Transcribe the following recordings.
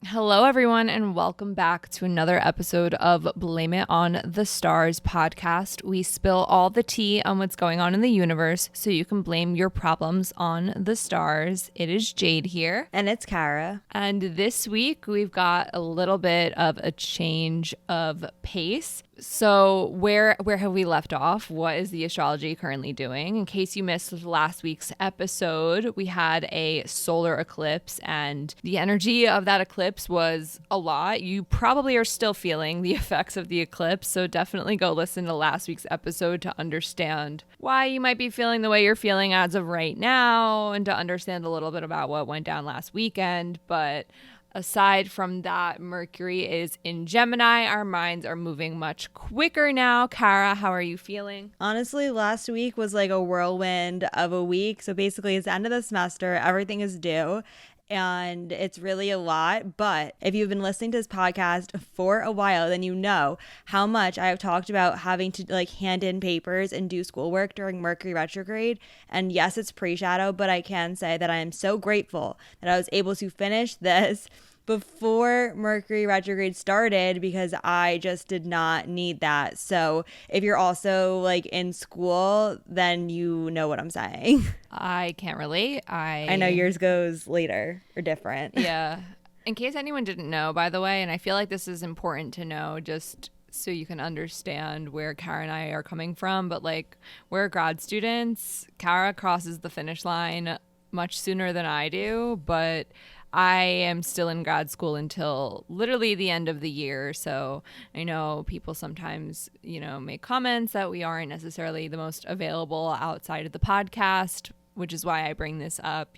Hello, everyone, and welcome back to another episode of Blame It on the Stars podcast. We spill all the tea on what's going on in the universe so you can blame your problems on the stars. It is Jade here. And it's Kara. And this week, we've got a little bit of a change of pace. So where have we left off? What is the astrology currently doing? In case you missed last week's episode, we had a solar eclipse and the energy of that eclipse was a lot. You probably are still feeling the effects of the eclipse, so definitely go listen to last week's episode to understand why you might be feeling the way you're feeling as of right now and to understand a little bit about what went down last weekend. But aside from that, Mercury is in Gemini. Our minds are moving much quicker now. Kara, how are you feeling? Honestly, last week was like a whirlwind of a week. So basically, it's the end of the semester. Everything is due. And it's really a lot. But if you've been listening to this podcast for a while, then you know how much I have talked about having to like hand in papers and do schoolwork during Mercury retrograde. And yes, it's pre-shadow, but I can say that I am so grateful that I was able to finish this before Mercury retrograde started because I just did not need that. So if you're also like in school, then you know what I'm saying. I can't relate. I know yours goes later or different. Yeah. In case anyone didn't know, by the way, and I feel like this is important to know just so you can understand where Kara and I are coming from, but like we're grad students. Kara crosses the finish line much sooner than I do, but I am still in grad school until literally the end of the year. So I know people sometimes, make comments that we aren't necessarily the most available outside of the podcast, which is why I bring this up.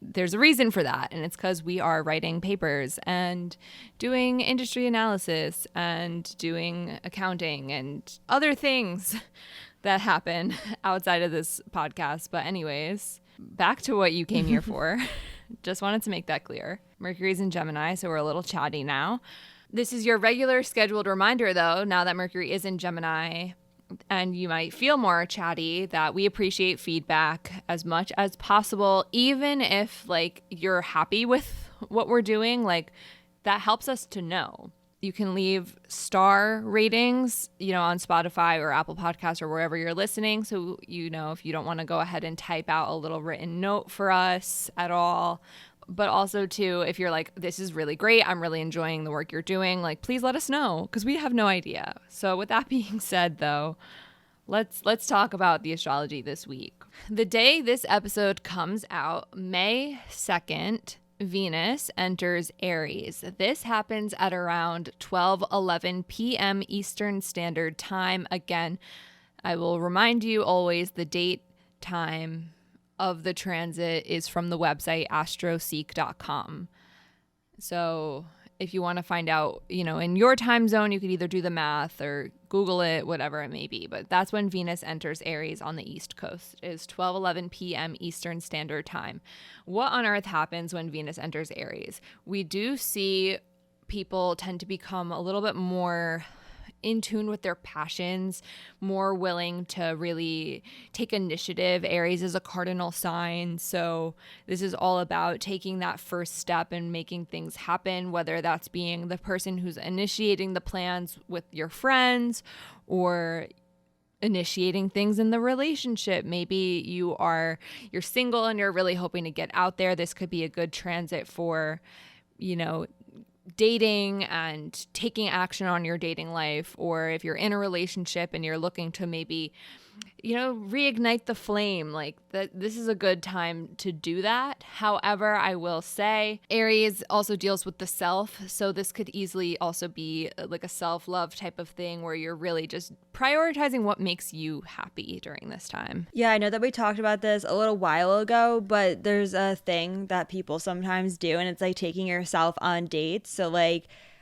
There's a reason for that. And it's because we are writing papers and doing industry analysis and doing accounting and other things that happen outside of this podcast. But anyways, back to what you came here for. Just wanted to make that clear. Mercury's in Gemini, so we're a little chatty now. This is your regular scheduled reminder, though, now that Mercury is in Gemini, and you might feel more chatty, that we appreciate feedback as much as possible, even if, you're happy with what we're doing. That helps us to know. You can leave star ratings, on Spotify or Apple Podcasts or wherever you're listening. So, if you don't want to go ahead and type out a little written note for us at all. But also, too, if you're like, this is really great, I'm really enjoying the work you're doing, please let us know because we have no idea. So with that being said, though, let's talk about the astrology this week. The day this episode comes out, May 2nd, Venus enters Aries. This happens at around 12:11 p.m. Eastern Standard Time. Again, I will remind you always the date, time of the transit is from the website astroseek.com. So if you want to find out, in your time zone, you could either do the math or Google it, whatever it may be. But that's when Venus enters Aries on the East Coast, is 12:11 p.m. Eastern Standard Time. What on earth happens when Venus enters Aries? We do see people tend to become a little bit more in tune with their passions, more willing to really take initiative. Aries is a cardinal sign, so this is all about taking that first step and making things happen, whether that's being the person who's initiating the plans with your friends or initiating things in the relationship. Maybe you're single and you're really hoping to get out there. This could be a good transit for, dating and taking action on your dating life. Or if you're in a relationship and you're looking to maybe, reignite the flame, this is a good time to do that. However, I will say Aries also deals with the self. So this could easily also be like a self-love type of thing where you're really just prioritizing what makes you happy during this time. Yeah, I know that we talked about this a little while ago, but there's a thing that people sometimes do, and it's taking yourself on dates. So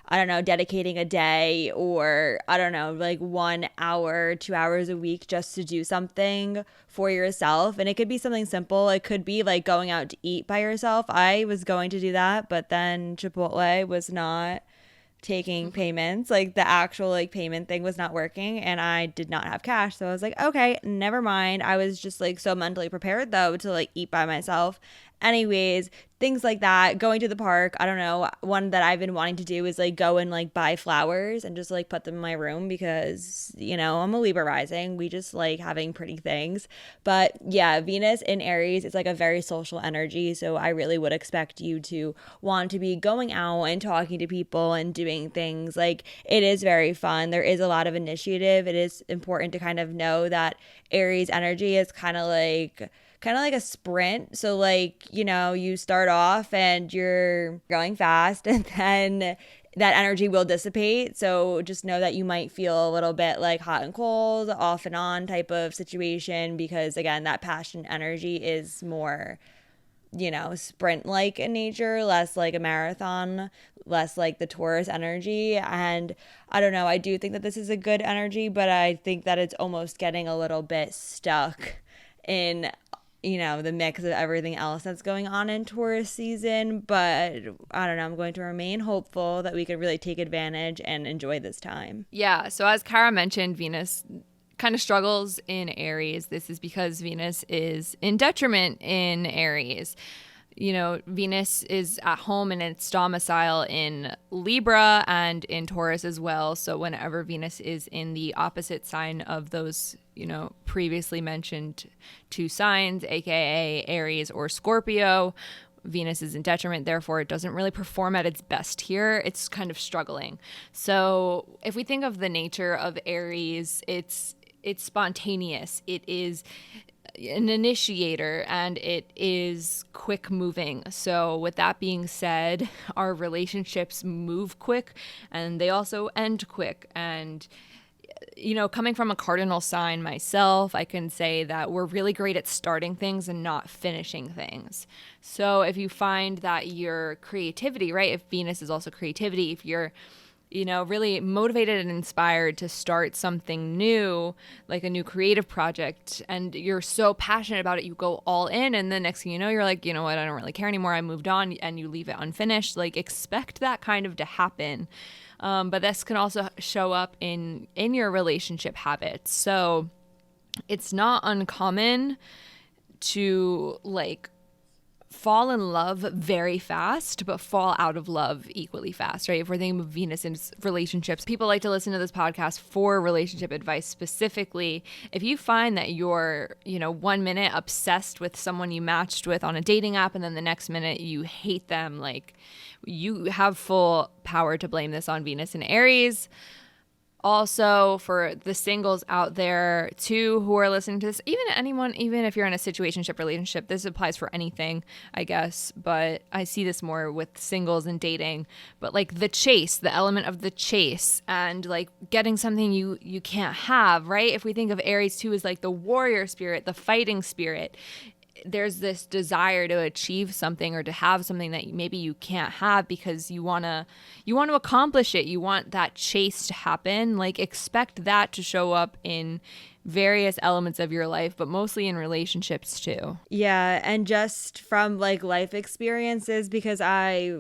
I don't know, dedicating a day or, 1 hour, 2 hours a week just to do something for yourself. And it could be something simple. It could be going out to eat by yourself. I was going to do that, but then Chipotle was not taking payments. Like the actual like payment thing was not working and I did not have cash. So I was like, okay, never mind. I was just like so mentally prepared though to like eat by myself. Anyways, things like that, going to the park. I don't know. One that I've been wanting to do is like go and like buy flowers and just like put them in my room because, you know, I'm a Libra rising. We just like having pretty things. But yeah, Venus in Aries is like a very social energy. So I really would expect you to want to be going out and talking to people and doing things. Like it is very fun. There is a lot of initiative. It is important to kind of know that Aries energy is kind of like a sprint. So like, you know, you start off and you're going fast and then that energy will dissipate. So just know that you might feel a little bit like hot and cold, off and on type of situation because again, that passion energy is more, you know, sprint like in nature, less like a marathon, less like the Taurus energy. And I don't know, I do think that this is a good energy, but I think that it's almost getting a little bit stuck in, you know, the mix of everything else that's going on in Taurus season. But I don't know, I'm going to remain hopeful that we could really take advantage and enjoy this time. Yeah. So as Kara mentioned, Venus kind of struggles in Aries. This is because Venus is in detriment in Aries. You know, Venus is at home in its domicile in Libra and in Taurus as well. So whenever Venus is in the opposite sign of those, you know, previously mentioned two signs, aka Aries or Scorpio, Venus is in detriment. Therefore, it doesn't really perform at its best here. It's kind of struggling. So if we think of the nature of Aries, it's spontaneous. It is an initiator and it is quick moving. So with that being said, our relationships move quick and they also end quick. And you know, coming from a cardinal sign myself, I can say that we're really great at starting things and not finishing things. So if you find that your creativity, right, if Venus is also creativity, if you're, you know, really motivated and inspired to start something new, like a new creative project, and you're so passionate about it, you go all in, and the next thing you know, you're like, you know what, I don't really care anymore, I moved on, and you leave it unfinished. Like, expect that kind of to happen. But this can also show up in your relationship habits. So it's not uncommon to like fall in love very fast, but fall out of love equally fast, right? If we're thinking of Venus in relationships, people like to listen to this podcast for relationship advice specifically. If you find that you're, you know, 1 minute obsessed with someone you matched with on a dating app, and then the next minute you hate them, like, you have full power to blame this on Venus and Aries. Also, for the singles out there too who are listening to this, even if you're in a situationship relationship, this applies for anything, I guess, but I see this more with singles and dating. But like the chase, the element of the chase, and like getting something you can't have, right? If we think of Aries too as like the warrior spirit, the fighting spirit, there's this desire to achieve something or to have something that maybe you can't have because you want to accomplish it. You want that chase to happen. Like, expect that to show up in various elements of your life, but mostly in relationships too. Yeah, and just from like life experiences, because I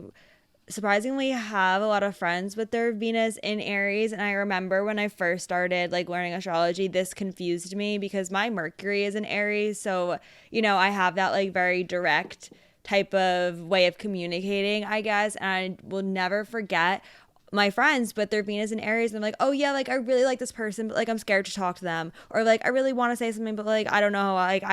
surprisingly have a lot of friends with their Venus in Aries, and I remember when I first started like learning astrology, this confused me because my Mercury is in Aries, so you know, I have that like very direct type of way of communicating, I guess, and I will never forget my friends, but they're Venus in Aries, and I'm like, oh yeah, like I really like this person, but like I'm scared to talk to them, or like I really want to say something, but like I don't know, like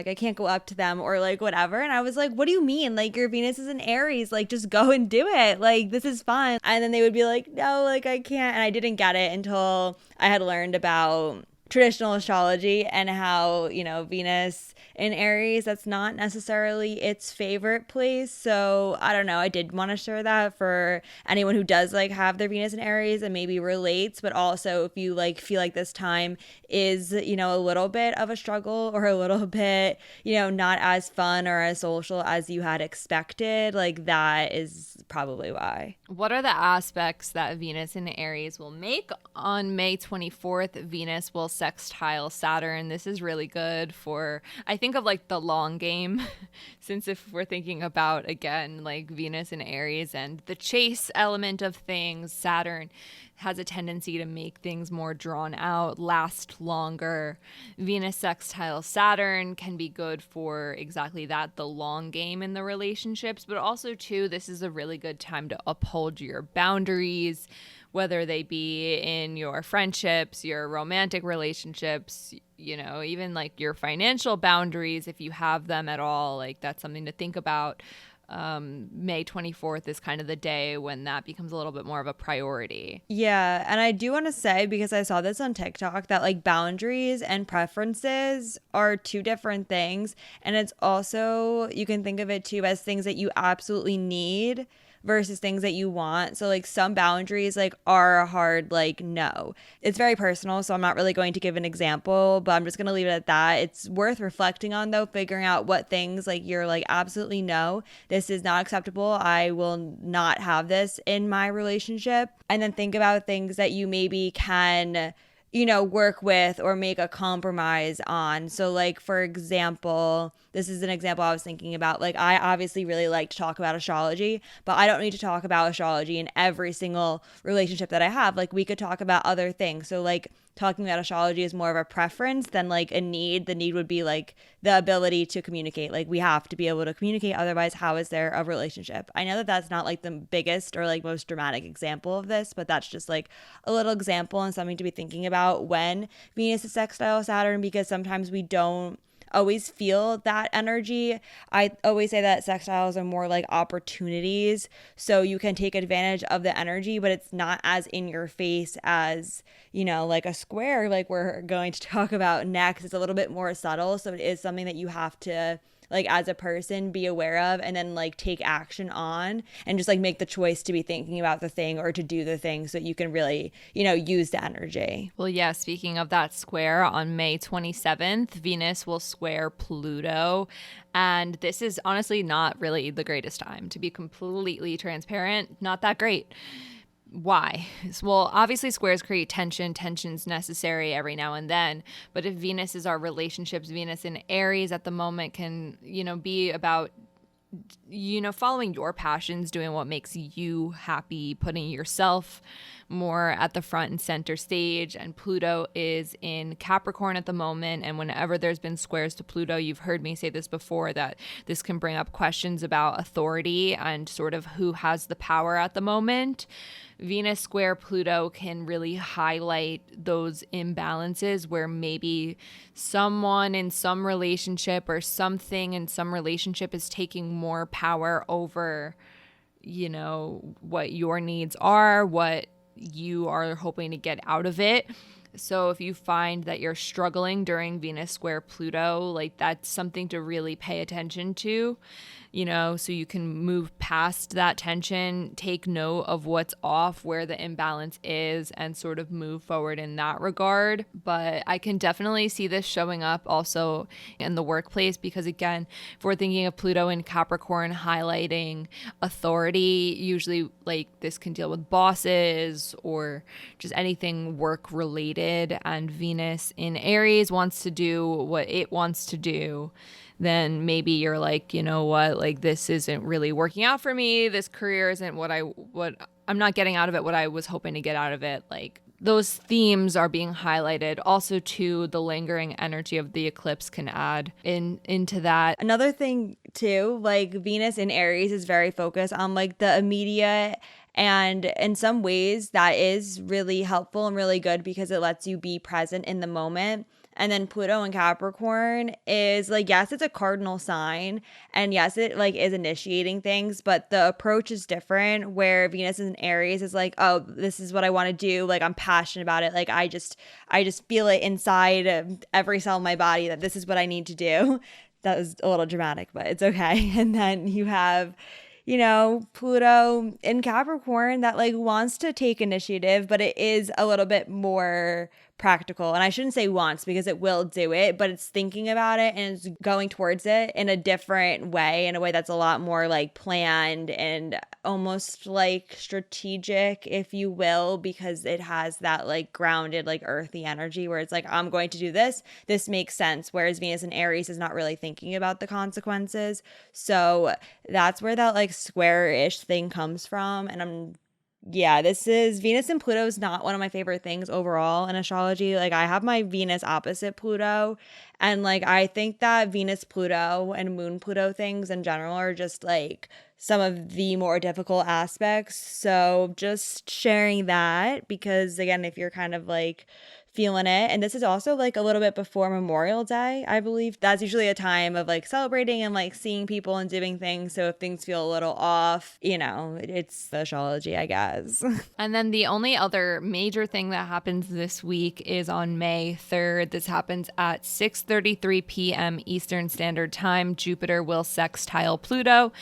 I can't go up to them, or like whatever. And I was like, what do you mean? Like, your Venus is in Aries, like just go and do it, like this is fun. And then they would be like, no, like I can't. And I didn't get it until I had learned about traditional astrology and how, you know, Venus in Aries, that's not necessarily its favorite place. So I don't know, I did want to share that for anyone who does like have their Venus in Aries and maybe relates, but also if you like feel like this time is, you know, a little bit of a struggle or a little bit, you know, not as fun or as social as you had expected, like that is probably why. What are the aspects that Venus in Aries will make? On May 24th, Venus will sextile Saturn. This is really good for, I think of like the long game, since if we're thinking about, again, like Venus in Aries and the chase element of things, Saturn has a tendency to make things more drawn out, last longer. Venus sextile Saturn can be good for exactly that, the long game in the relationships, but also too, this is a really good time to uphold your boundaries, whether they be in your friendships, your romantic relationships, you know, even like your financial boundaries, if you have them at all. Like, that's something to think about. May 24th is kind of the day when that becomes a little bit more of a priority. Yeah, and I do want to say, because I saw this on TikTok, that like boundaries and preferences are two different things. And it's also, you can think of it too as things that you absolutely need versus things that you want. So like some boundaries like are a hard like no. It's very personal, so I'm not really going to give an example, but I'm just going to leave it at that. It's worth reflecting on though, figuring out what things like you're like absolutely no, this is not acceptable. I will not have this in my relationship. And then think about things that you maybe can, you know, work with or make a compromise on. So like, for example, this is an example I was thinking about. Like, I obviously really like to talk about astrology, but I don't need to talk about astrology in every single relationship that I have. Like, we could talk about other things. So like talking about astrology is more of a preference than like a need. The need would be like the ability to communicate. Like, we have to be able to communicate. Otherwise, how is there a relationship? I know that that's not like the biggest or like most dramatic example of this, but that's just like a little example and something to be thinking about when Venus is sextile Saturn, because sometimes we don't always feel that energy. I always say that sextiles are more like opportunities, so you can take advantage of the energy, but it's not as in your face as, you know, like a square like we're going to talk about next. It's a little bit more subtle, so it is something that you have to, like, as a person, be aware of and then like take action on, and just like make the choice to be thinking about the thing or to do the thing so that you can really, you know, use the energy. Well, yeah, speaking of that square, on May 27th, Venus will square Pluto. And this is honestly not really the greatest time, to be completely transparent. Not that great. Why? Well, obviously squares create tension. Tension's necessary every now and then. But if Venus is our relationships, Venus in Aries at the moment can, you know, be about, you know, following your passions, doing what makes you happy, putting yourself more at the front and center stage. And Pluto is in Capricorn at the moment. And whenever there's been squares to Pluto, you've heard me say this before, that this can bring up questions about authority and sort of who has the power at the moment. Venus square Pluto can really highlight those imbalances where maybe someone in some relationship or something in some relationship is taking more power over, you know, what your needs are, what you are hoping to get out of it. So if you find that you're struggling during Venus square Pluto, like, that's something to really pay attention to, you know, so you can move past that tension, take note of what's off, where the imbalance is, and sort of move forward in that regard. But I can definitely see this showing up also in the workplace, because again, if we're thinking of Pluto in Capricorn highlighting authority, usually like this can deal with bosses or just anything work related, and Venus in Aries wants to do what it wants to do, then maybe you're like, you know what, like, this isn't really working out for me. This career isn't what I'm not getting out of it what I was hoping to get out of it. Like, those themes are being highlighted. Also, too, the lingering energy of the eclipse can add into that. Another thing too, like Venus in Aries is very focused on like the immediate, and in some ways that is really helpful and really good because it lets you be present in the moment. And then Pluto in Capricorn is like, yes, it's a cardinal sign, and yes, it like is initiating things, but the approach is different, where Venus in Aries is like, oh, this is what I want to do. Like, I'm passionate about it. Like, I just feel it inside of every cell of my body that this is what I need to do. That was a little dramatic, but it's okay. And then you have, Pluto in Capricorn that like wants to take initiative, but it is a little bit more practical. And I shouldn't say wants because it will do it, but it's thinking about it and it's going towards it in a different way, in a way that's a lot more like planned and almost like strategic, if you will, because it has that like grounded, like earthy energy where it's like, I'm going to do this. This makes sense. Whereas Venus in Aries is not really thinking about the consequences. So that's where that like square-ish thing comes from. And this is Venus and Pluto is not one of my favorite things overall in astrology. Like I have my Venus opposite Pluto, and like I think that Venus Pluto and Moon Pluto things in general are just like some of the more difficult aspects. So just sharing that because again, if you're kind of like feeling it, and this is also like a little bit before Memorial Day, I believe that's usually a time of like celebrating and like seeing people and doing things. So if things feel a little off, it's the astrology, I guess. And then the only other major thing that happens this week is on May 3rd. This happens at 6:33 p.m. Eastern Standard Time. Jupiter will sextile Pluto.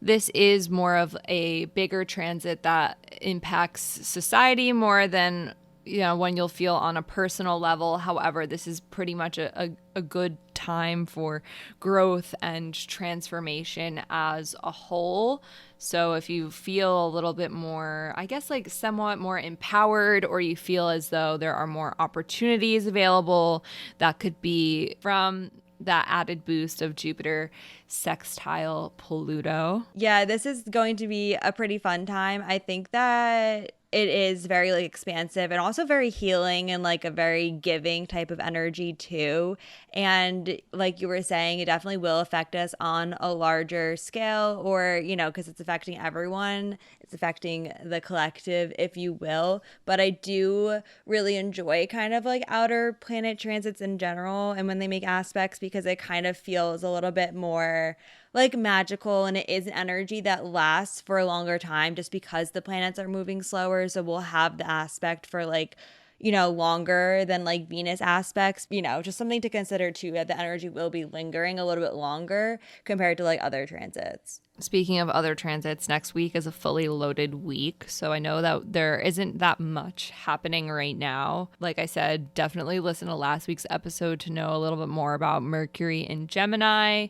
This is more of a bigger transit that impacts society more than when you'll feel on a personal level. However, this is pretty much a good time for growth and transformation as a whole. So if you feel a little bit more, I guess like somewhat more empowered, or you feel as though there are more opportunities available, that could be from that added boost of Jupiter sextile Pluto. Yeah, this is going to be a pretty fun time. I think that it is very like expansive and also very healing and like a very giving type of energy too. And like you were saying, it definitely will affect us on a larger scale, or, because it's affecting everyone. It's affecting the collective, if you will. But I do really enjoy kind of like outer planet transits in general, and when they make aspects, because it kind of feels a little bit more like magical, and it is an energy that lasts for a longer time just because the planets are moving slower. So we'll have the aspect for like, longer than like Venus aspects, just something to consider too, that the energy will be lingering a little bit longer compared to like other transits. Speaking of other transits, next week is a fully loaded week. So I know that there isn't that much happening right now. Like I said, definitely listen to last week's episode to know a little bit more about Mercury in Gemini.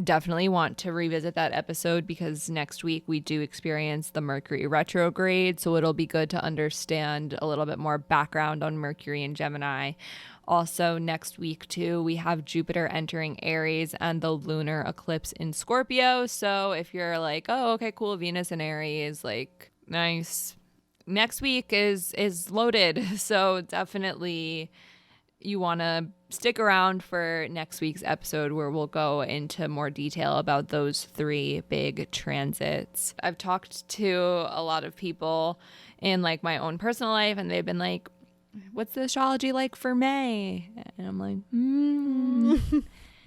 Definitely want to revisit that episode because next week we do experience the Mercury retrograde. So it'll be good to understand a little bit more background on Mercury and Gemini. Also next week too, we have Jupiter entering Aries and the lunar eclipse in Scorpio. So if you're like, oh, okay, cool, Venus in Aries, like nice. Next week is loaded. So definitely you want to stick around for next week's episode where we'll go into more detail about those three big transits. I've talked to a lot of people in like my own personal life, and they've been like, what's the astrology like for May? And I'm like,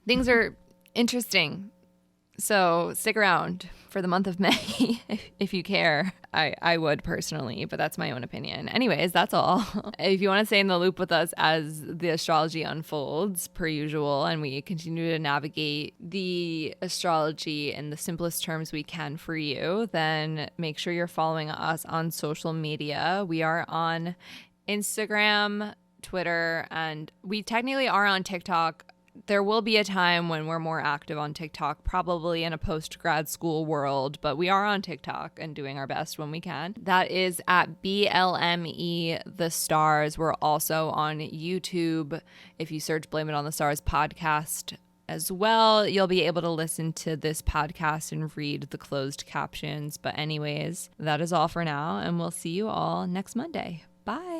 things are interesting. So stick around for the month of May if you care. I would personally, but that's my own opinion. Anyways, that's all. If you want to stay in the loop with us as the astrology unfolds, per usual, and we continue to navigate the astrology in the simplest terms we can for you, then make sure you're following us on social media. We are on Instagram, Twitter, and we technically are on TikTok. There will be a time when we're more active on TikTok, probably in a post-grad school world, but we are on TikTok and doing our best when we can. That is at BLME The Stars. We're also on YouTube. If you search Blame It on the Stars podcast as well, you'll be able to listen to this podcast and read the closed captions. But anyways, that is all for now, and we'll see you all next Monday. Bye.